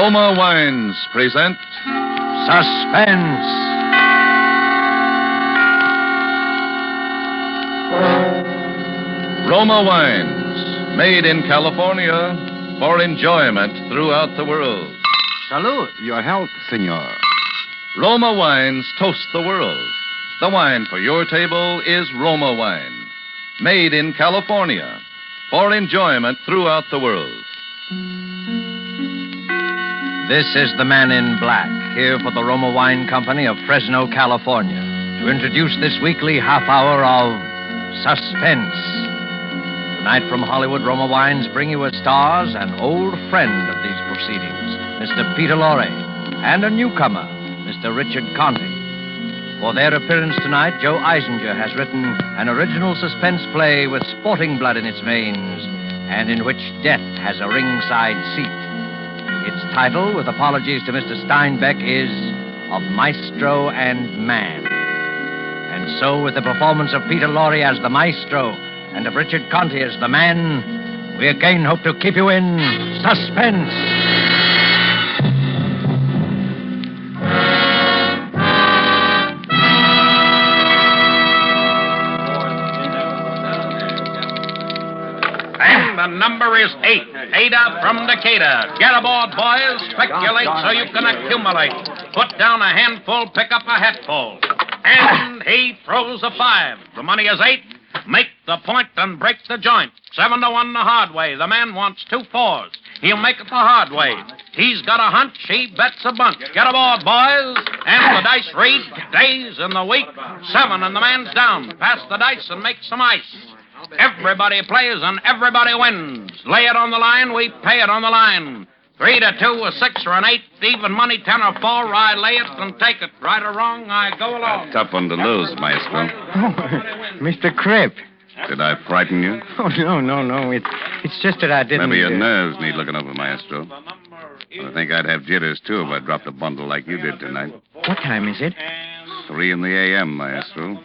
Roma Wines present Suspense. Roma Wines, made in California for enjoyment throughout the world. Salud. Your health, senor. Roma Wines toast the world. The wine for your table is Roma Wine, made in California for enjoyment throughout the world. This is the man in black, here for the Roma Wine Company of Fresno, California, to introduce this weekly half hour of Suspense. Tonight from Hollywood, Roma Wines bring you as stars an old friend of these proceedings, Mr. Peter Lorre, and a newcomer, Mr. Richard Conte. For their appearance tonight, Joe Eisinger has written an original suspense play with sporting blood in its veins, and in which death has a ringside seat. Its title, with apologies to Mr. Steinbeck, is Of Maestro and Man. And so, with the performance of Peter Lorre as the Maestro and of Richard Conte as the Man, we again hope to keep you in suspense. The number is 8. Ada from Decatur. Get aboard, boys. Speculate so you can accumulate. Put down a handful, pick up a hatful. And he throws a 5. The money is 8. Make the point and break the joint. 7 to 1 the hard way. The man wants 2 4s. He'll make it the hard way. He's got a hunch. He bets a bunch. Get aboard, boys. And the dice read days in the week. 7 and the man's down. Pass the dice and make some ice. Everybody plays and everybody wins. Lay it on the line, we pay it on the line. 3 to 2, a 6 or an 8, even money 10 or 4. I lay it and take it. Right or wrong, I go along. Tough one to lose, Maestro. Oh, Mr. Cripp. Did I frighten you? Oh, no. It's just that I didn't... Maybe your nerves need looking over, Maestro. I think I'd have jitters, too, if I dropped a bundle like you did tonight. What time is it? 3 in the a.m., Maestro.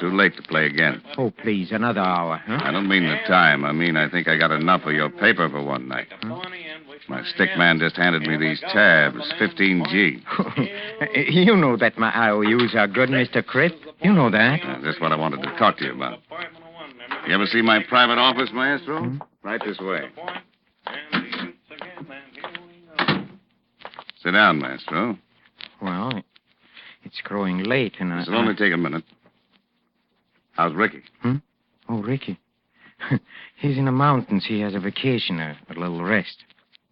Too late to play again. Oh, please, another hour, huh? I don't mean the time. I mean I think I got enough of your paper for one night. Huh? My stick man just handed me these tabs, 15G. You know that my IOUs are good, Mr. Cripp. You know that. That's what I wanted to talk to you about. You ever see my private office, Maestro? Right this way. Sit down, Maestro. Well, it's growing late, and This'll only take a minute. How's Ricky? Oh, Ricky. He's in the mountains. He has a vacation, a little rest.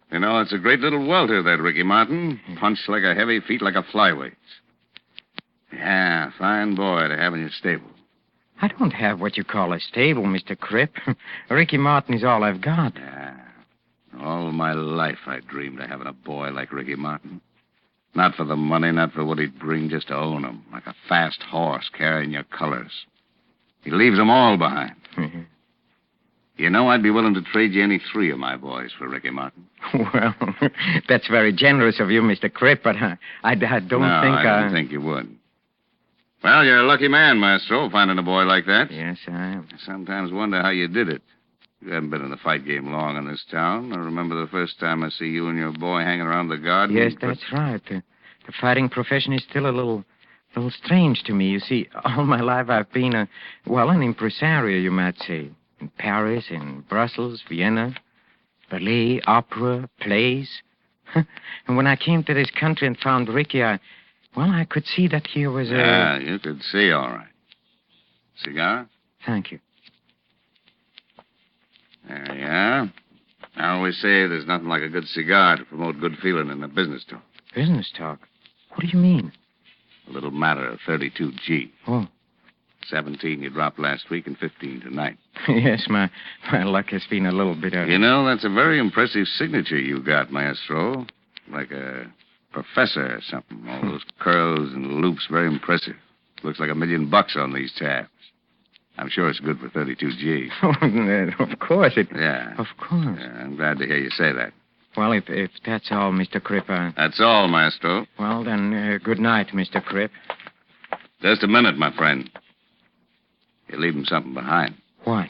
You know, it's a great little welter, that Ricky Martin. Punch like a heavy, feet like a flyweight. Yeah, fine boy to have in your stable. I don't have what you call a stable, Mr. Cripp. Ricky Martin is all I've got. Yeah. All my life I dreamed of having a boy like Ricky Martin. Not for the money, not for what he'd bring, just to own him. Like a fast horse carrying your colors. He leaves them all behind. You know, I'd be willing to trade you any 3 of my boys for Ricky Martin. Well, that's very generous of you, Mr. Cripp, but I don't think I didn't think you would. Well, you're a lucky man, Maestro, finding a boy like that. Yes, I am. I sometimes wonder how you did it. You haven't been in the fight game long in this town. I remember the first time I see you and your boy hanging around the garden. Yes, that's right. The fighting profession is still a little strange to me. You see, all my life I've been an impresario, you might say. In Paris, in Brussels, Vienna, ballet, opera, plays. And when I came to this country and found Ricky, I could see that here was a... Yeah, you could see, all right. Cigar? Thank you. There you are. I always say there's nothing like a good cigar to promote good feeling in a business talk. Business talk? What do you mean? A little matter of 32G. Oh. 17 you dropped last week and 15 tonight. Yes, my luck has been a little bit... You know, that's a very impressive signature you got, Maestro. Like a professor or something. All those curls and loops, very impressive. Looks like $1 million on these tabs. I'm sure it's good for 32G. Oh, of course it... Yeah. Of course. Yeah, I'm glad to hear you say that. Well, if that's all, Mr. Cripp, That's all, Maestro. Well, then, good night, Mr. Cripp. Just a minute, my friend. You're leaving something behind. What?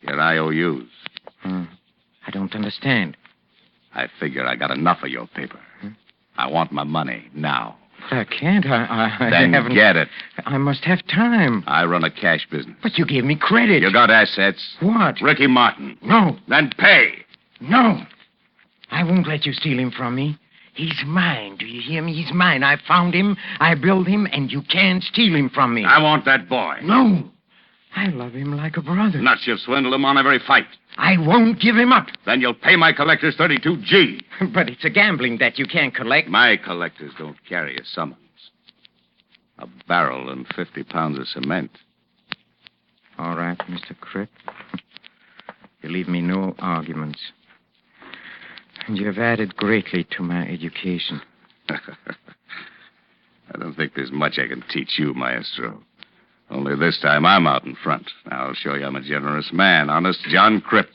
Your IOUs. I don't understand. I figure I got enough of your paper. I want my money now. But I can't. I Then haven't... get it. I must have time. I run a cash business. But you gave me credit. You got assets. What? Ricky Martin. No. Then pay. No. I won't let you steal him from me. He's mine. Do you hear me? He's mine. I found him. I built him, and you can't steal him from me. I want that boy. No. I love him like a brother. Nuts, you've swindled him on every fight. I won't give him up. Then you'll pay my collectors 32G. But it's a gambling debt you can't collect. My collectors don't carry a summons. A barrel and 50 pounds of cement. All right, Mr. Cripp. You leave me no arguments. And you have added greatly to my education. I don't think there's much I can teach you, Maestro. Only this time I'm out in front. I'll show you I'm a generous man. Honest John Cripp.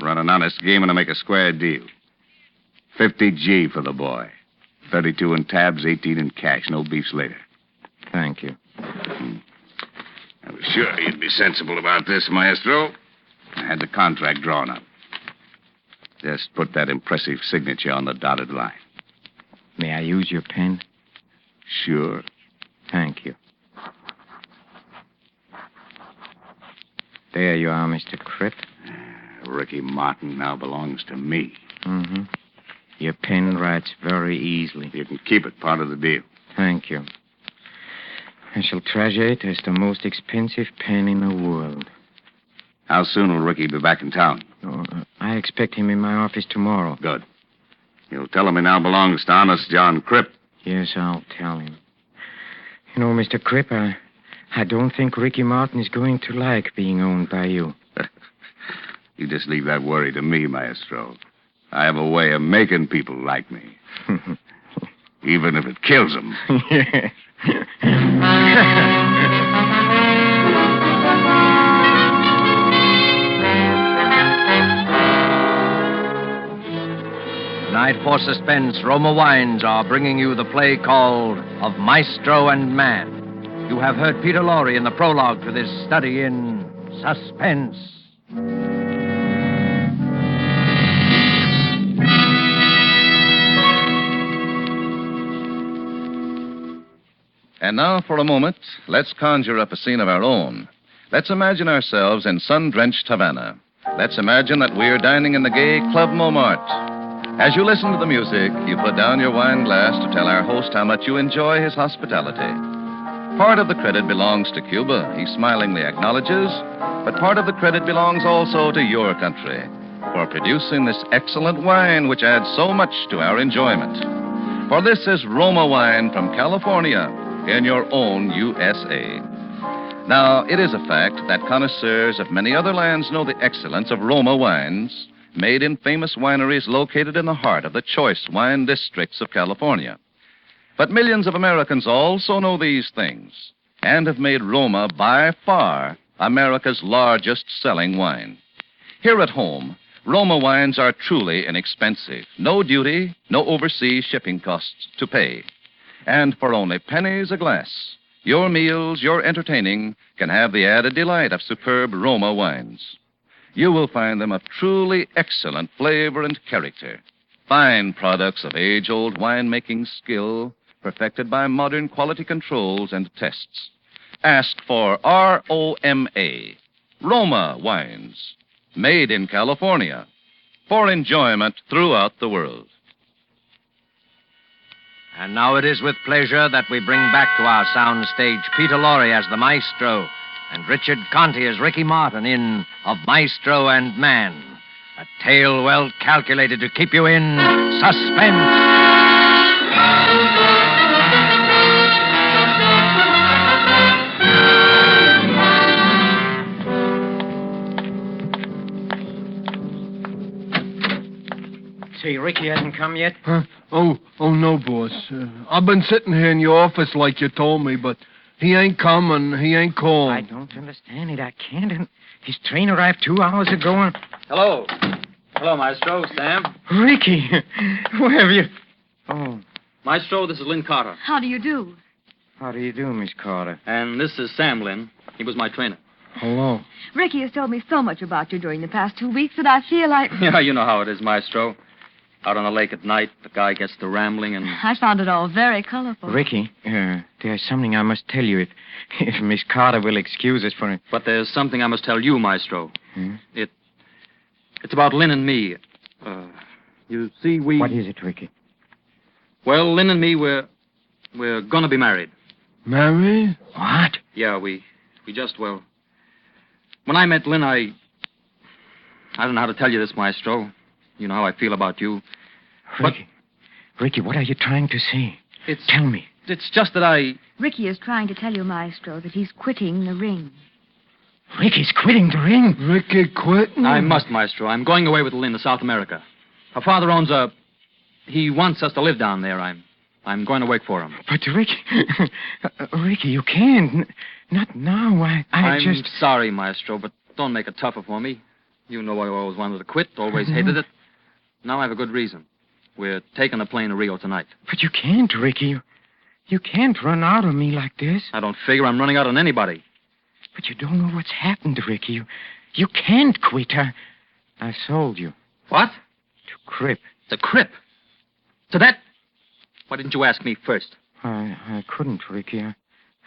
Run an honest game and I make a square deal. 50G for the boy. 32 in tabs, 18 in cash. No beefs later. Thank you. I was sure you'd be sensible about this, Maestro. I had the contract drawn up. Just put that impressive signature on the dotted line. May I use your pen? Sure. Thank you. There you are, Mr. Cripp. Ricky Martin now belongs to me. Mm-hmm. Your pen writes very easily. You can keep it, part of the deal. Thank you. I shall treasure it as the most expensive pen in the world. How soon will Ricky be back in town? Oh, I expect him in my office tomorrow. Good. You'll tell him he now belongs to honest John Cripp. Yes, I'll tell him. You know, Mr. Cripp, I don't think Ricky Martin is going to like being owned by you. You just leave that worry to me, Maestro. I have a way of making people like me. Even if it kills them. Tonight for Suspense, Roma Wines are bringing you the play called Of Maestro and Man. You have heard Peter Lorre in the prologue to this study in Suspense. And now, for a moment, let's conjure up a scene of our own. Let's imagine ourselves in sun-drenched Havana. Let's imagine that we're dining in the gay Club Montmartre. As you listen to the music, you put down your wine glass to tell our host how much you enjoy his hospitality. Part of the credit belongs to Cuba, he smilingly acknowledges, but part of the credit belongs also to your country for producing this excellent wine which adds so much to our enjoyment. For this is Roma wine from California in your own USA. Now, it is a fact that connoisseurs of many other lands know the excellence of Roma wines made in famous wineries located in the heart of the choice wine districts of California. But millions of Americans also know these things and have made Roma by far America's largest selling wine. Here at home, Roma wines are truly inexpensive. No duty, no overseas shipping costs to pay. And for only pennies a glass, your meals, your entertaining can have the added delight of superb Roma wines. You will find them of truly excellent flavor and character. Fine products of age-old winemaking skill, perfected by modern quality controls and tests. Ask for ROMA, Roma wines, made in California, for enjoyment throughout the world. And now it is with pleasure that we bring back to our sound stage Peter Lorre as the Maestro and Richard Conte as Ricky Martin in Of Maestro and Man, a tale well calculated to keep you in suspense. Say, Ricky hasn't come yet? Huh? Oh, no, boss. I've been sitting here in your office like you told me, but he ain't come and he ain't called. I don't understand it. I can't. And his train arrived 2 hours ago. And... Hello. Hello, Maestro. Sam. Ricky, where have you... Oh, Maestro, this is Lynn Carter. How do you do? how do you do, Miss Carter? And this is Sam Lynn. He was my trainer. Hello. Ricky has told me so much about you during the past 2 weeks that I feel like... Yeah, you know how it is, Maestro. Out on the lake at night, the guy gets to rambling and... I found it all very colorful. Ricky, there's something I must tell you if Miss Carter will excuse us for it. But there's something I must tell you, Maestro. Hmm? It's about Lynn and me. You see, we... What is it, Ricky? Well, Lynn and me, we're gonna be married. Married? What? Yeah, we just, well... When I met Lynn, I don't know how to tell you this, Maestro. You know how I feel about you. Ricky, what are you trying to say? It's... Tell me. It's just that I... Ricky is trying to tell you, Maestro, that he's quitting the ring. Ricky's quitting the ring. Ricky quitting? I must, Maestro. I'm going away with Lynn to South America. Her father owns a... He wants us to live down there. I'm going to work for him. But, Ricky... Ricky, you can't. Not now. I'm just... sorry, Maestro, but don't make it tougher for me. You know I always wanted to quit, always hated it. Now I have a good reason. We're taking a plane to Rio tonight. But you can't, Ricky. You can't run out on me like this. I don't figure I'm running out on anybody. But you don't know what's happened, Ricky. You can't quit. I sold you. What? To Crip. The Crip? To that? Why didn't you ask me first? I couldn't, Ricky.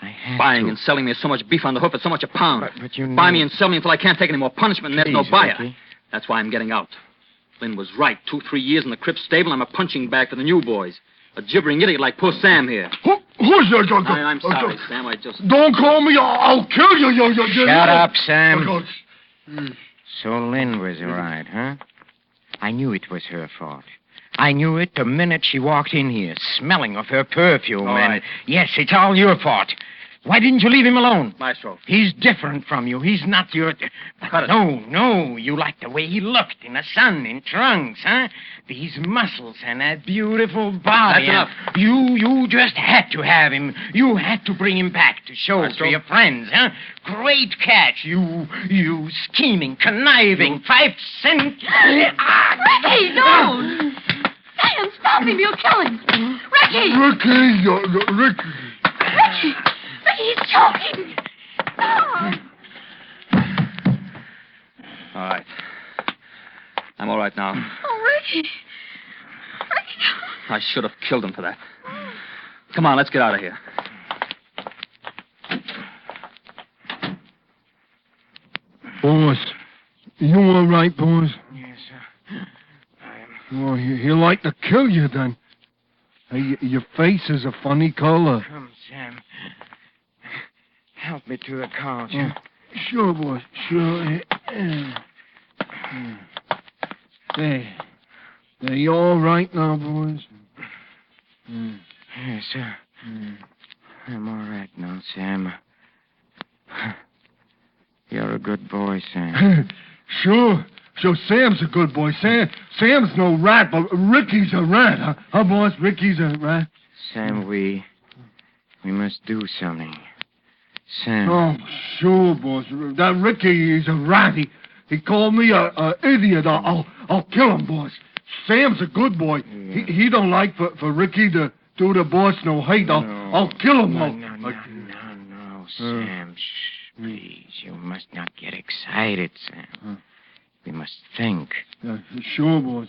I had Buying to. and selling me so much beef on the hoof at so much a pound. But you know... Buy me and sell me until I can't take any more punishment and there's no Please, buyer. Ricky. That's why I'm getting out. Lynn was right. 2-3 years in the Crip stable, I'm a punching bag for the new boys. A gibbering idiot like poor Sam here. Who's that? I'm sorry, Sam. I just... Don't call me. I'll kill you. Shut up, Sam. So Lynn was right, huh? I knew it was her fault. I knew it the minute she walked in here, smelling of her perfume. All right. Yes, it's all your fault. Why didn't you leave him alone? Maestro. He's different from you. He's not your... Cut it. No. You like the way he looked in the sun, in trunks, huh? These muscles and that beautiful body. That's enough. You just had to have him. You had to bring him back to show Maestro. to your friends, huh? Great catch. You scheming, conniving, 5 cent... Ricky, no! Sam, stop him. You'll kill him. Ricky! Ricky. Ricky, he's choking. Oh. All right. I'm all right now. Oh, Ricky. I should have killed him for that. Come on, let's get out of here. Boss, you all right, boss? Yes, sir. Well, he'd like to kill you then. Hey, your face is a funny color. Come, Sam. Help me to the couch. Sure, boss. Sure. There, you all right now, boys? Yes, sir. I'm all right now, Sam. You're a good boy, Sam. Sure, Sam's a good boy. Sam's no rat, but Ricky's a rat, huh? Huh, boss? Ricky's a rat. Sam, we must do something. Sam. Oh, sure, boss. That Ricky is a rat. He called me a idiot. I'll kill him, boss. Sam's a good boy. Yeah. He don't like for Ricky to do the boss no hate. I'll kill him. No, Sam. Shh, please. You must not get excited, Sam. We must think. Sure, boss.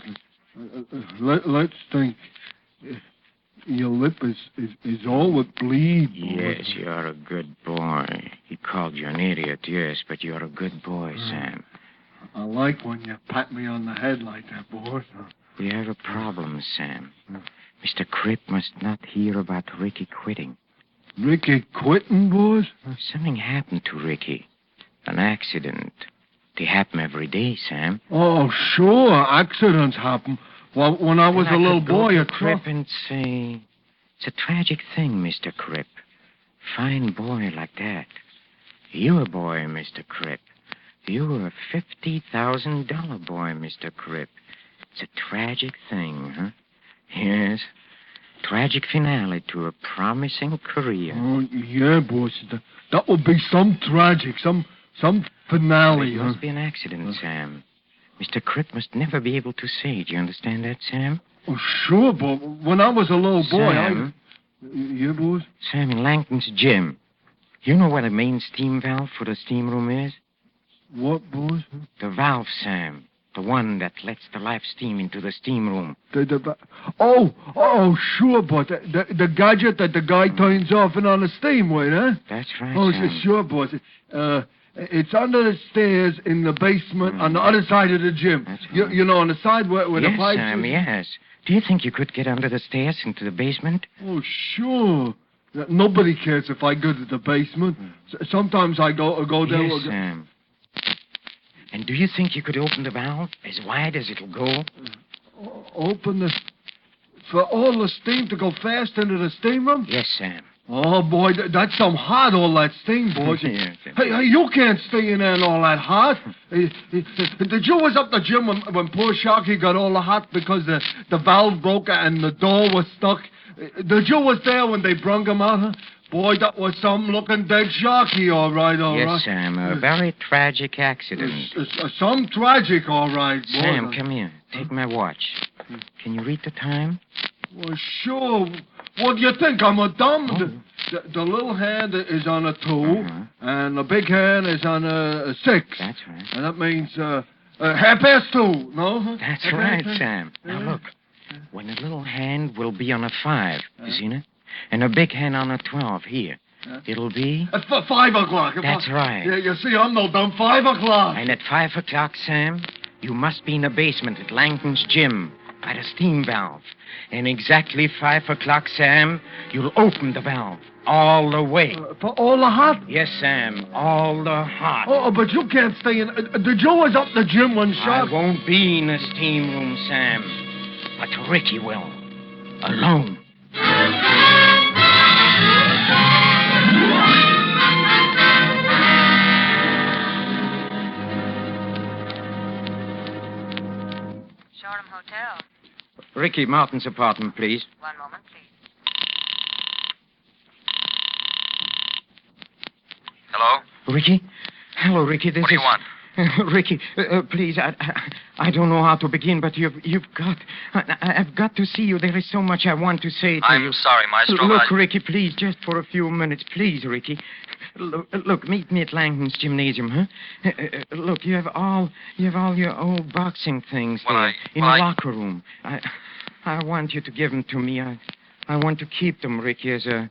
Let's think. Your lip is all it bleeds. Yes, you're a good boy. He called you an idiot, yes, but you're a good boy, Sam. I like when you pat me on the head like that, boss. We have a problem, Sam. Mr. Crip must not hear about Ricky quitting. Ricky quitting, boss? Something happened to Ricky. An accident. They happen every day, Sam. Oh, sure. Accidents happen. Well, when I was a little boy, a Crip and say, it's a tragic thing, Mr. Crip. Fine boy like that. You a boy, Mr. Crip. You a $50,000 boy, Mr. Crip. It's a tragic thing, huh? Yes. Tragic finale to a promising career. Oh, yeah, boss. That would be some tragic, some finale, It huh? must be an accident, Sam. Mr. Crip must never be able to say. Do you understand that, Sam? Oh, sure, but when I was a little boy, Sam? Yeah, boss? Sam, in Langton's gym. You know what a main steam valve for the steam room is? What, boss? The valve, Sam. The one that lets the live steam into the steam room. Oh, sure, boss. The gadget that the guy turns off and on the steam with, huh? That's right, Oh, Sam. sure, boss. It's under the stairs in the basement on the other side of the gym. That's You know, on the side where Yes, the pipes... Sam, yes. Do you think you could get under the stairs into the basement? Oh, sure. Nobody cares if I go to the basement. Sometimes I go there... Yes, Sam. And do you think you could open the valve as wide as it'll go? Open the... For all the steam to go fast into the steam room? Yes, Sam. Oh, boy, that's some hot, all that steam, boys. Yes. Hey, you can't stay in there in all that hot. Did you was up the gym when poor Sharky got all the hot because the valve broke and the door was stuck? Did you was there when they brung him out, huh? Boy, that was some looking dead Sharky, all right. Yes, Sam, a very tragic accident. Some tragic, all right, boy. Sam, come here. Take my watch. Can you read the time? Well, sure. What do you think? I'm a dumb. The little hand is on a 2, and the big hand is on a 6. That's right. And that means 2:30, no? That's right, Sam. Now, look. When a little hand will be on a 5, you seen it? And a big hand on a 12 here. It'll be... At 5 o'clock. That's right. Yeah, you see, I'm no dumb. 5 o'clock. And at 5 o'clock, Sam, you must be in the basement at Langton's gym by the steam valve. And exactly 5 o'clock, Sam, you'll open the valve all the way. For all the hot? Yes, Sam, all the hot. Oh, but you can't stay in... The Joe was up the gym when Shark... I won't be in the steam room, Sam. But Ricky will. Alone. Shoreham Hotel. Ricky Martin's apartment, please. One moment, please. Hello? Ricky? Hello, Ricky. This What do you want? Ricky, please, I don't know how to begin, but you've got... I've got to see you. There is so much I want to say to you. I'm sorry, Maestro. Look, Ricky, please, just for a few minutes. Please, Ricky. Look, meet me at Langton's gymnasium, huh? Look, you have all your old boxing things there in the locker room. I want you to give them to me. I want to keep them, Ricky, as a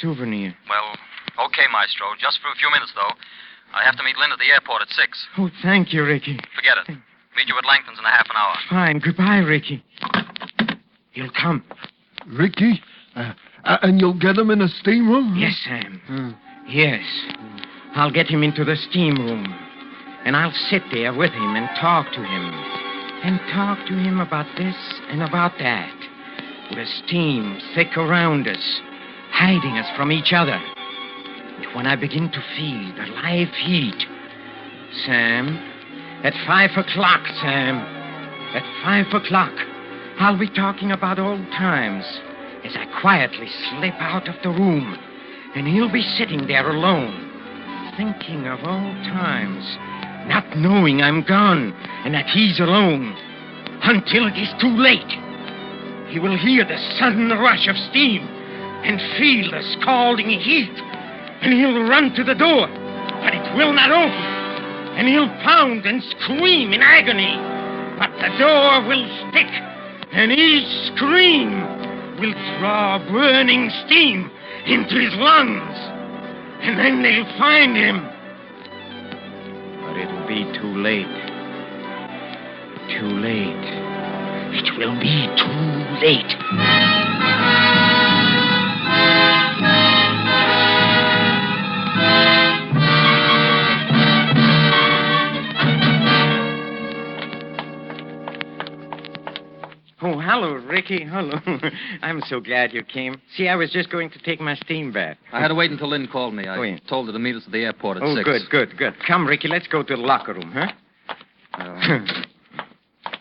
souvenir. Well, okay, Maestro. Just for a few minutes, though. I have to meet Lynn at the airport at 6. Oh, thank you, Ricky. Forget it. Meet you at Langton's in a half an hour. Fine. Goodbye, Ricky. You'll come. Ricky? And you'll get him in a steam room? Yes, Sam. Yes. I'll get him into the steam room. And I'll sit there with him and talk to him. And talk to him about this and about that. With the steam thick around us, hiding us from each other. And when I begin to feel the live heat, Sam, at 5 o'clock, Sam, at 5 o'clock, I'll be talking about old times as I quietly slip out of the room, and he'll be sitting there alone, thinking of old times, not knowing I'm gone and that he's alone, until it is too late. He will hear the sudden rush of steam and feel the scalding heat. And he'll run to the door, but it will not open. And he'll pound and scream in agony, but the door will stick. And each scream will draw burning steam into his lungs. And then they'll find him. But it'll be too late. Too late. It will be too late. Oh, hello, Ricky. Hello. I'm so glad you came. See, I was just going to take my steam bath. I had to wait until Lynn called me. I told her to meet us at the airport at 6. Good. Come, Ricky, let's go to the locker room, huh?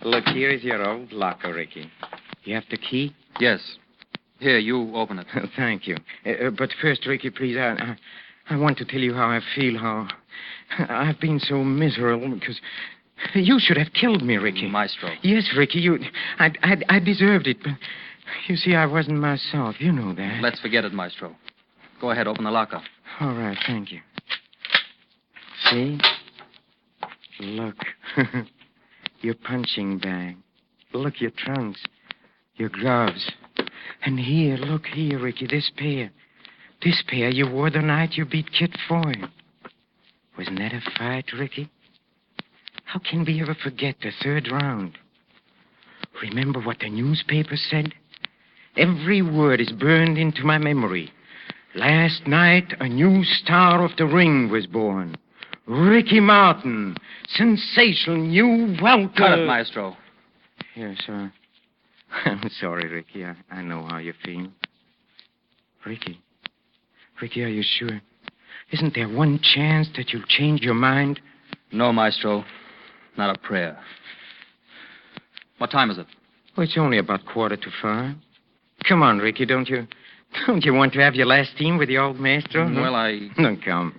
Look, here is your old locker, Ricky. You have the key? Yes. Here, you open it. Thank you. But first, Ricky, please, I want to tell you how I feel, how I've been so miserable because... You should have killed me, Ricky. Maestro. Yes, Ricky, I deserved it, but you see, I wasn't myself. You know that. Let's forget it, Maestro. Go ahead, open the locker. All right, thank you. See? Look. your punching bag. Look, your trunks, your gloves. And here, look here, Ricky, this pair. This pair you wore the night you beat Kit Foy. Wasn't that a fight, Ricky? How can we ever forget the third round? Remember what the newspaper said? Every word is burned into my memory. Last night, a new star of the ring was born. Ricky Martin, sensational new welter. Cut it, Maestro. Yes, sir. I'm sorry, Ricky. I know how you feel. Ricky, are you sure? Isn't there one chance that you'll change your mind? No, Maestro. Not a prayer. What time is it? Oh, it's only about 5:15. Come on, Ricky, don't you want to have your last team with the old Maestro? Well, No, come.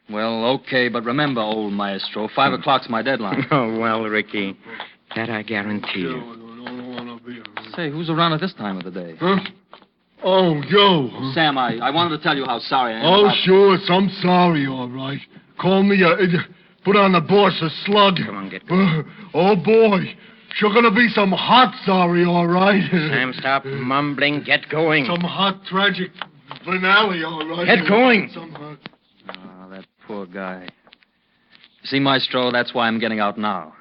Well, okay, but remember, old Maestro, 5 o'clock's my deadline. Oh, well, Ricky, that I guarantee you. Say, who's around at this time of the day? Huh? Oh, Joe. Sam, I wanted to tell you how sorry I am. Oh, sure. I'm sorry, all right. Call me put on the boss a slug. Come on, get going. Oh, boy. Sure gonna be some hot sorry, all right. Sam, stop mumbling. Get going. Some hot, tragic finale, all right. Get going. Some hot... Oh, that poor guy. See, Maestro, that's why I'm getting out now.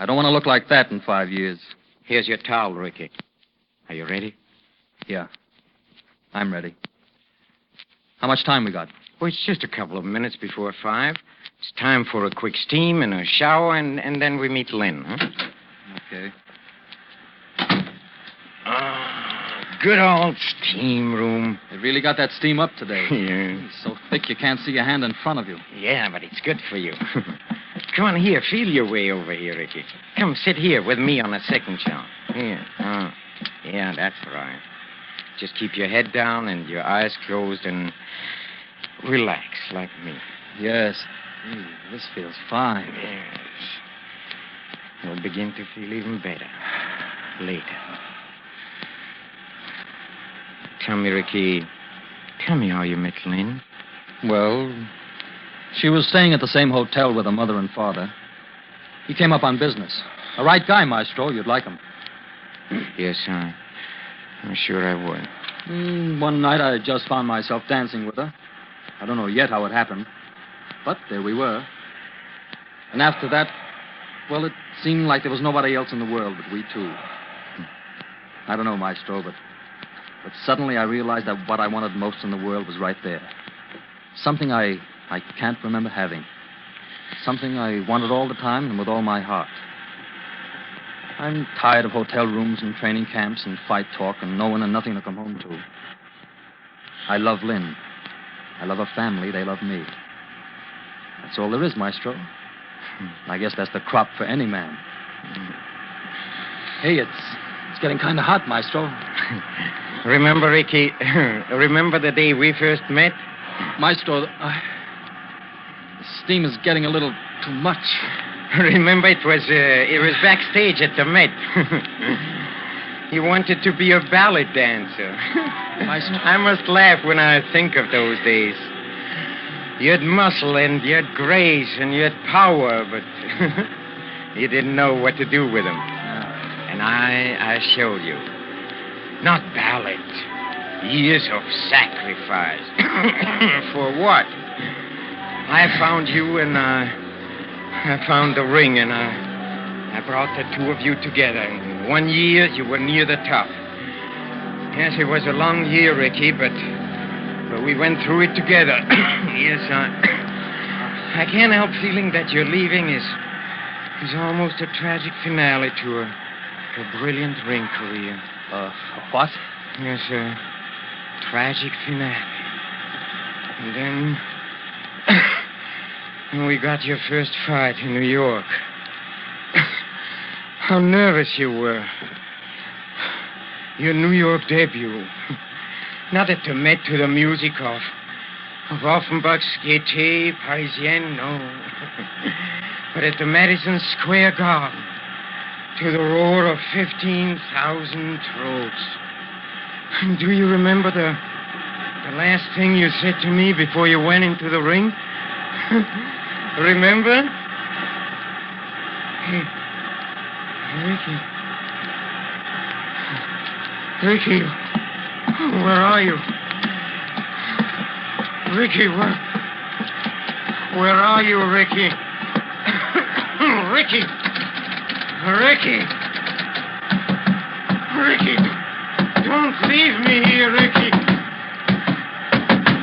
I don't want to look like that in 5 years. Here's your towel, Ricky. Are you ready? Yeah, I'm ready. How much time we got? Well, it's just a couple of minutes before 5. It's time for a quick steam and a shower, and then we meet Lynn, huh? Okay. Good old steam room. They really got that steam up today. Yeah. It's so thick you can't see your hand in front of you. Yeah, but it's good for you. Come on here, feel your way over here, Ricky. Come sit here with me on the second shower. Here. Yeah, that's right. Just keep your head down and your eyes closed and relax like me. Yes. This feels fine. Yes. You'll begin to feel even better later. Tell me, Ricky, how you met Lynn. Well, she was staying at the same hotel with her mother and father. He came up on business. A right guy, Maestro. You'd like him. Yes, I'm sure I would. One night I just found myself dancing with her. I don't know yet how it happened. But there we were. And after that, well, it seemed like there was nobody else in the world but we two. I don't know, Maestro, but suddenly I realized that what I wanted most in the world was right there. Something I can't remember having. Something I wanted all the time and with all my heart. I'm tired of hotel rooms and training camps and fight talk and no one and nothing to come home to. I love Lynn. I love her family. They love me. That's all there is, Maestro. I guess that's the crop for any man. Hey, it's getting kind of hot, Maestro. Remember, Ricky, remember the day we first met? Maestro, the steam is getting a little too much. Remember, it was backstage at the Met. You wanted to be a ballet dancer. Maestro. I must laugh when I think of those days. You had muscle and you had grace and you had power, but you didn't know what to do with them. And I showed you. Not ballet. Years of sacrifice. For what? I found you and I found the ring and I brought the two of you together. In 1 year, you were near the top. Yes, it was a long year, Ricky, but we went through it together. Yes, I can't help feeling that your leaving is almost a tragic finale to a brilliant ring career. What? Yes, a tragic finale. And then when we got your first fight in New York. How nervous you were. Your New York debut. Not at the Met to the music of Offenbach's Gaîté Parisienne, no. But at the Madison Square Garden to the roar of 15,000 throats. And do you remember the last thing you said to me before you went into the ring? Remember? Ricky, where are you? Ricky, where are you, Ricky? Ricky! Ricky, don't leave me here, Ricky.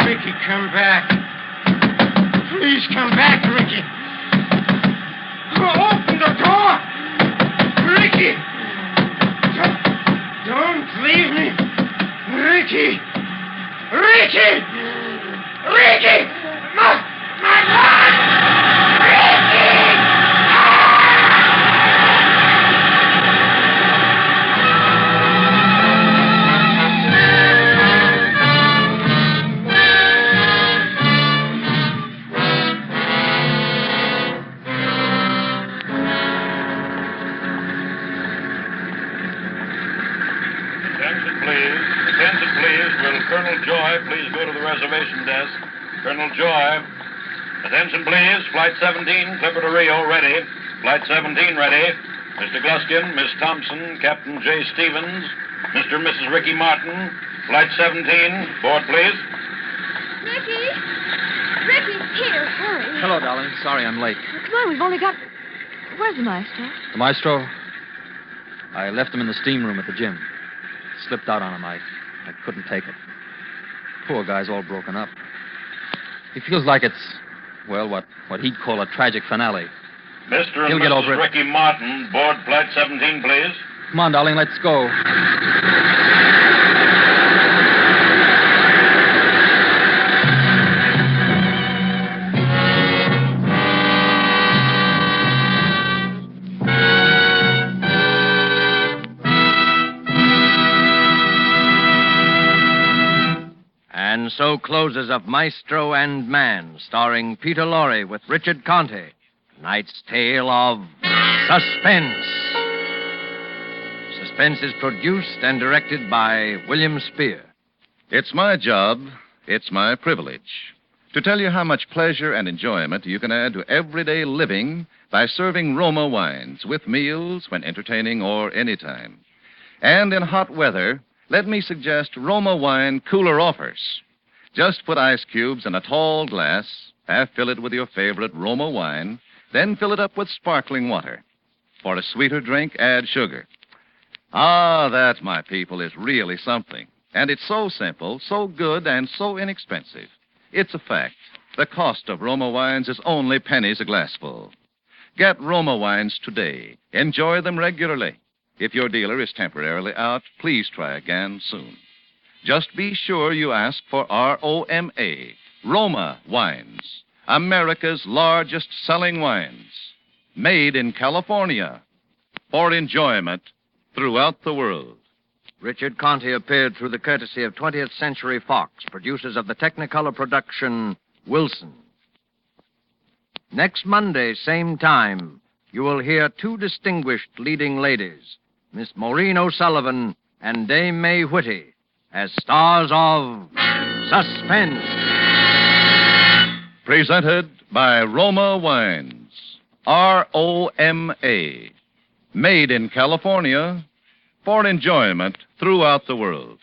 Ricky, come back. Please come back, Ricky. Open the door! Ricky! Don't leave me! Ricky! My God! Attention, please. Will Colonel Joy please go to the reservation desk? Colonel Joy. Attention, please. Flight 17, Clipper to Rio, ready. Flight 17, ready. Mr. Gluskin, Miss Thompson, Captain J. Stevens, Mr. and Mrs. Ricky Martin. Flight 17, board, please. Ricky! Ricky, here, hurry. Hello, darling. Sorry I'm late. Come on, we've only got... Where's the maestro? The maestro? I left him in the steam room at the gym. Slipped out on him. I couldn't take it. Poor guy's all broken up. He feels like it's, well, what he'd call a tragic finale. Mr. He'll and get over Mrs. it. Ricky Martin, board Flight 17, please. Come on, darling, let's go. And so closes of Maestro and Man, starring Peter Lorre with Richard Conte. Tonight's tale of Suspense. Suspense is produced and directed by William Spear. It's my job, it's my privilege, to tell you how much pleasure and enjoyment you can add to everyday living by serving Roma wines with meals, when entertaining, or any time. And in hot weather, let me suggest Roma wine cooler offers. Just put ice cubes in a tall glass, half fill it with your favorite Roma wine, then fill it up with sparkling water. For a sweeter drink, add sugar. Ah, that, my people, is really something. And it's so simple, so good, and so inexpensive. It's a fact. The cost of Roma wines is only pennies a glassful. Get Roma wines today. Enjoy them regularly. If your dealer is temporarily out, please try again soon. Just be sure you ask for ROMA, Roma Wines, America's largest selling wines, made in California, for enjoyment throughout the world. Richard Conte appeared through the courtesy of 20th Century Fox, producers of the Technicolor production Wilson. Next Monday, same time, you will hear two distinguished leading ladies, Miss Maureen O'Sullivan and Dame May Whitty, as stars of Suspense. Presented by Roma Wines, ROMA, made in California, for enjoyment throughout the world.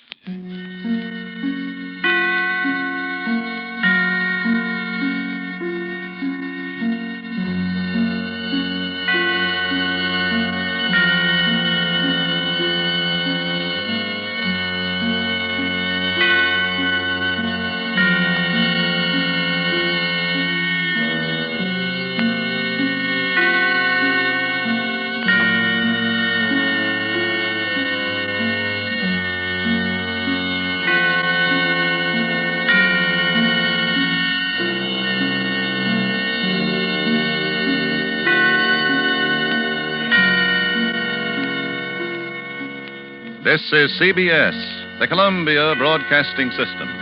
This is CBS, the Columbia Broadcasting System.